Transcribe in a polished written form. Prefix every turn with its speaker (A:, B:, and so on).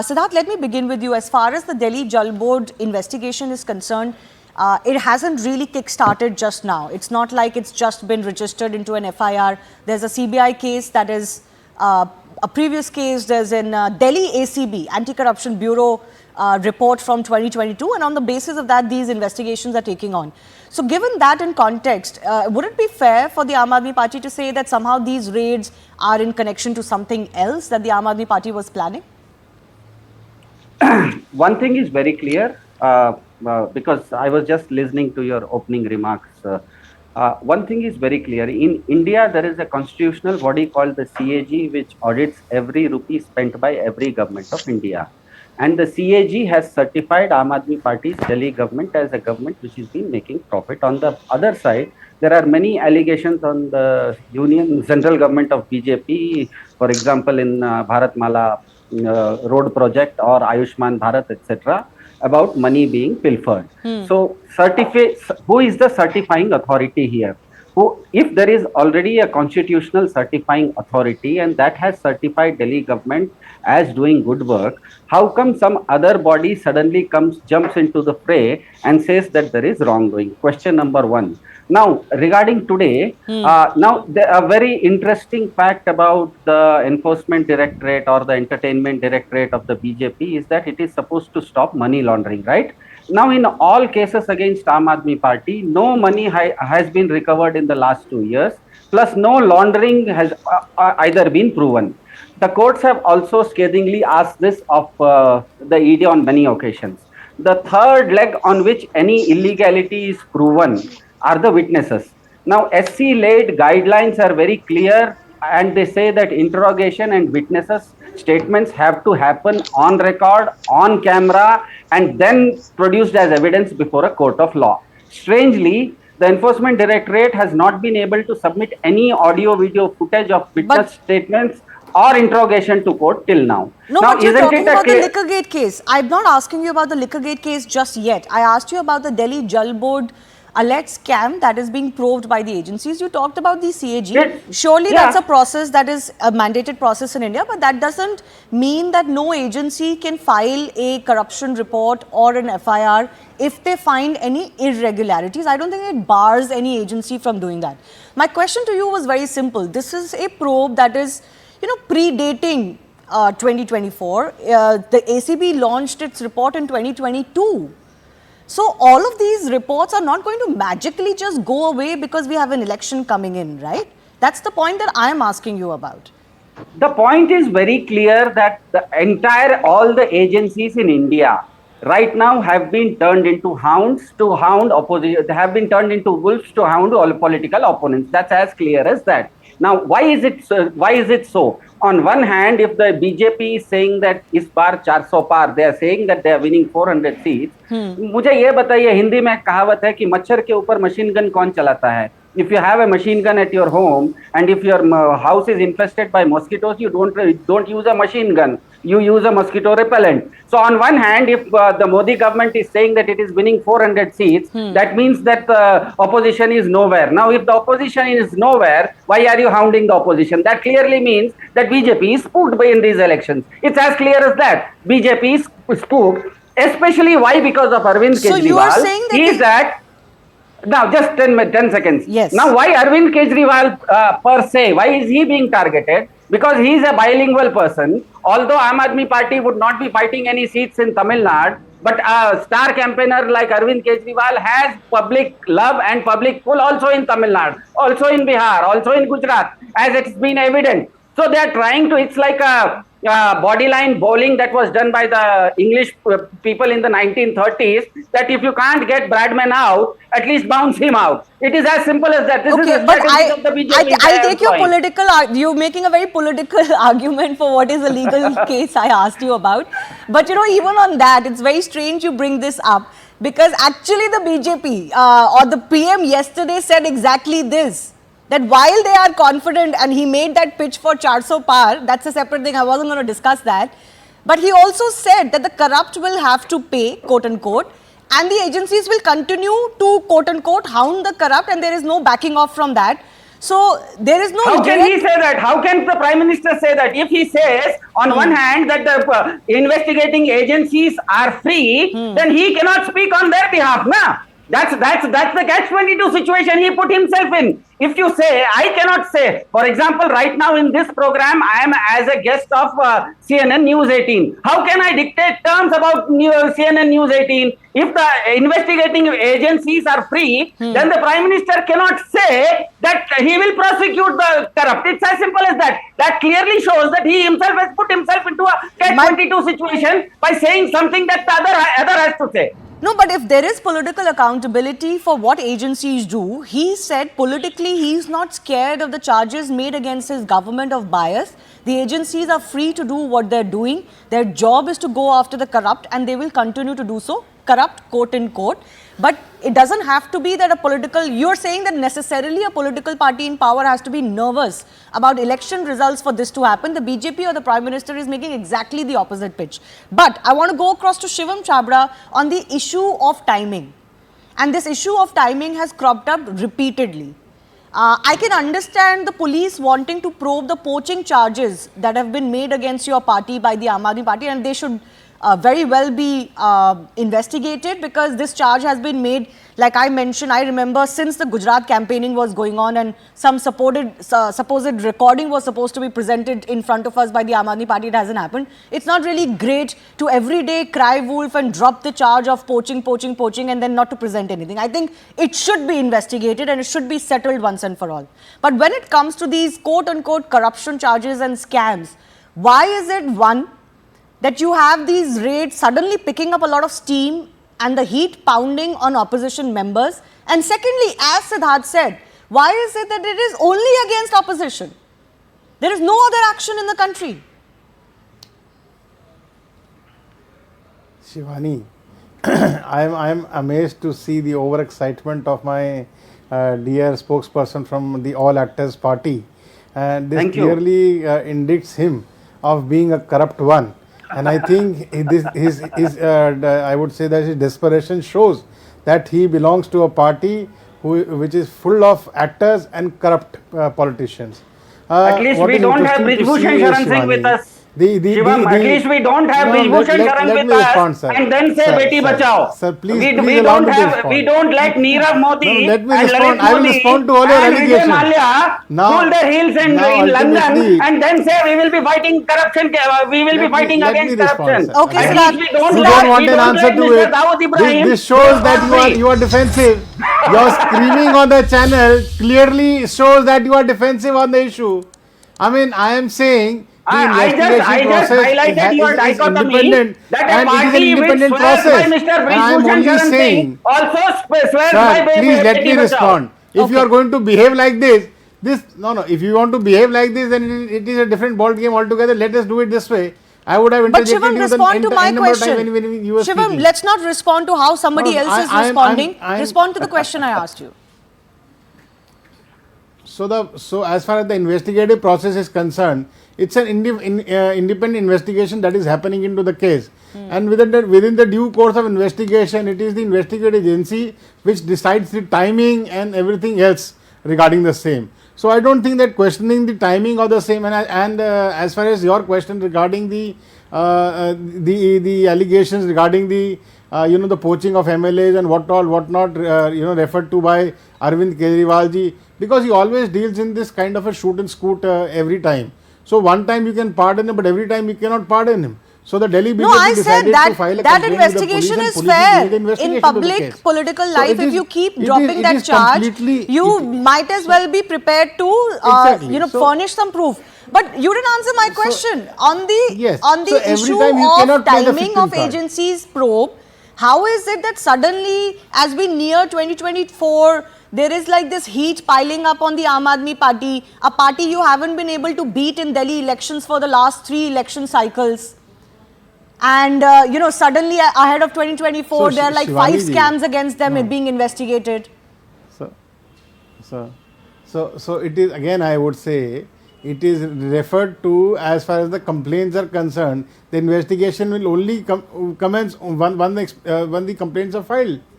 A: Siddharth, let me begin with you. As far as the Delhi Jal Board investigation is concerned, it hasn't really kick-started just now. It's not like it's just been registered into an FIR. There's a CBI case that is a previous case. There's an Delhi ACB, Anti-Corruption Bureau report from 2022. And on the basis of that, these investigations are taking on. So given that in context, would it be fair for the Aam Aadmi Party to say that somehow these raids are in connection to something else that the Aam Aadmi Party was planning?
B: One thing is very clear, because I was just listening to your opening remarks. One thing is very clear. In India, there is a constitutional body called the CAG, which audits every rupee spent by every government of India. And the CAG has certified Aam Aadmi Party's Delhi government as a government which has been making profit. On the other side, there are many allegations on the central government of BJP, for example, in Bharatmala road project or Ayushman Bharat, etc., about money being pilfered. So, who is the certifying authority here? If there is already a constitutional certifying authority and that has certified Delhi government as doing good work, how come some other body suddenly jumps into the fray and says that there is wrongdoing? Question number one. Now, regarding today, a very interesting fact about the Enforcement Directorate or the Entertainment Directorate of the BJP is that it is supposed to stop money laundering, right? Now, in all cases against Aam Aadmi Party, no money has been recovered in the last 2 years, plus no laundering has either been proven. The courts have also scathingly asked this of the ED on many occasions. The third leg on which any illegality is proven are the witnesses. Now, SC-laid guidelines are very clear, and they say that interrogation and witnesses' statements have to happen on record, on camera, and then produced as evidence before a court of law. Strangely, the Enforcement Directorate has not been able to submit any audio-video footage of witness statements or interrogation to court till now.
A: No, but you're talking about the Liquorgate case. I'm not asking you about the Liquorgate case just yet. I asked you about the Delhi Jal Board alleged scam that is being probed by the agencies. You talked about the CAG. Surely that's a process that is a mandated process in India, but that doesn't mean that no agency can file a corruption report or an FIR if they find any irregularities. I don't think it bars any agency from doing that. My question to you was very simple. This is a probe that is, predating 2024. The ACB launched its report in 2022. So all of these reports are not going to magically just go away because we have an election coming in, right? That's the point that I am asking you about.
B: The point is very clear that all the agencies in India right now have been turned into hounds to hound opposition. They have been turned into wolves to hound all political opponents. That's as clear as that. Now, why is it so? On one hand, if the BJP is saying that is bar 400 par, they are saying that they are winning 400 seats. मुझे ये बताइए, हिंदी में कहावत है कि मच्छर के ऊपर मशीन गन कौन चलाता है? If you have a machine gun at your home and if your house is infested by mosquitoes, you don't use a machine gun. You use a mosquito repellent. So on one hand, if the Modi government is saying that it is winning 400 seats, that means that the opposition is nowhere. Now, if the opposition is nowhere, why are you hounding the opposition? That clearly means that BJP is spooked in these elections. It's as clear as that. BJP is spooked, especially why? Because of Arvind Kejriwal.
A: So you are saying that
B: now, just 10 seconds.
A: Yes.
B: Now, why Arvind Kejriwal per se? Why is he being targeted? Because he is a bilingual person. Although Aam Aadmi Party would not be fighting any seats in Tamil Nadu, but a star campaigner like Arvind Kejriwal has public love and public pull also in Tamil Nadu, also in Bihar, also in Gujarat, as it's been evident. So they are trying to, it's like a bodyline bowling that was done by the English people in the 1930s, that if you can't get Bradman out, at least bounce him out. It is as simple as that. This is a strategy of the BJP.
A: I'll take your political, you're making a very political argument for what is a legal case I asked you about. But even on that, it's very strange you bring this up, because actually the BJP or the PM yesterday said exactly this. That while they are confident, and he made that pitch for 400 par, that's a separate thing, I wasn't going to discuss that. But he also said that the corrupt will have to pay, quote unquote, and the agencies will continue to, quote unquote, hound the corrupt, and there is no backing off from that. So there is no.
B: How can he say that? How can the Prime Minister say that? If he says on one hand that the investigating agencies are free, then he cannot speak on their behalf, na? That's the catch-22 situation he put himself in. If you say, I cannot say, for example, right now in this program, I am as a guest of CNN News 18. How can I dictate terms about CNN News 18? If the investigating agencies are free, then the Prime Minister cannot say that he will prosecute the corrupt. It's as simple as that. That clearly shows that he himself has put himself into a catch-22 situation by saying something that the other has to say.
A: No, but if there is political accountability for what agencies do, he said politically he is not scared of the charges made against his government of bias. The agencies are free to do what they're doing. Their job is to go after the corrupt and they will continue to do so. Corrupt, quote unquote. But it doesn't have to be that a political, you're saying that necessarily a political party in power has to be nervous about election results for this to happen. The BJP or the Prime Minister is making exactly the opposite pitch. But I want to go across to Shivam Chabra on the issue of timing. And this issue of timing has cropped up repeatedly. I can understand the police wanting to probe the poaching charges that have been made against your party by the Aam Aadmi Party, and they should very well be investigated, because this charge has been made, like I mentioned, I remember since the Gujarat campaigning was going on and some supposed recording was supposed to be presented in front of us by the Aam Aadmi Party. It hasn't happened. It's not really great to every day cry wolf and drop the charge of poaching and then not to present anything. I think it should be investigated and it should be settled once and for all. But when it comes to these quote-unquote corruption charges and scams, why is it, one, that you have these raids suddenly picking up a lot of steam and the heat pounding on opposition members? And secondly, as Siddharth said, why is it that it is only against opposition? There is no other action in the country.
C: Shivani, I am amazed to see the overexcitement of my dear spokesperson from the All Actors Party. And this clearly indicates him of being a corrupt one. And I think I would say that his desperation shows that he belongs to a party which is full of actors and corrupt politicians.
B: At least we don't have Brijbhushan Sharan Singh with us. Shivam, at least we don't have Brijbhushan Sharan with us and then say Beti Bachao.
C: Sir, please
B: we don't let Nirav Modi
C: let me respond. I will respond to all your allegations.
B: Now, cool their heels in London and then say we will be fighting corruption, we will be fighting against corruption.
A: Okay,
B: at least we don't
C: you don't want an answer to it. This shows that you are defensive. Your screaming on the channel clearly shows that you are defensive on the issue. I mean, I am saying
B: I just highlighted your dichotomy that a party which swears by Mr. Brijbhushan Sharan Singh also swears by
C: please let me respond. If you are going to behave like this, if you want to behave like this, then it is a different ball game altogether. Let us do it this way. I would have interjected.
A: But Shivam, respond to my question.
C: When you were
A: Shivam,
C: speaking.
A: let's not respond to how somebody else is responding. Respond to the question I asked you.
C: So as far as the investigative process is concerned, it's an independent investigation that is happening into the case. And within the due course of investigation, it is the investigative agency which decides the timing and everything else regarding the same. So I don't think that questioning the timing of the same, and as far as your question regarding the allegations regarding the the poaching of MLAs and whatnot referred to by Arvind Kejriwal ji, because he always deals in this kind of a shoot and scoot every time. So one time you can pardon him, but every time you cannot pardon him. So the Delhi BJP decided to file a
A: that
C: complaint
A: investigation
C: with the
A: is
C: police
A: fair.
C: investigation
A: In public political life, if you keep dropping that charge, you might as well be prepared to furnish some proof. But you didn't answer my question on the issue of timing of agencies probe. How is it that suddenly, as we near 2024, there is like this heat piling up on the Aam Aadmi Party, a party you haven't been able to beat in Delhi elections for the last 3 election cycles? And, suddenly ahead of 2024, there are like
C: Shivani
A: 5 scams against them being investigated.
C: So it is, again, I would say, it is referred to as far as the complaints are concerned. The investigation will only commence when the complaints are filed.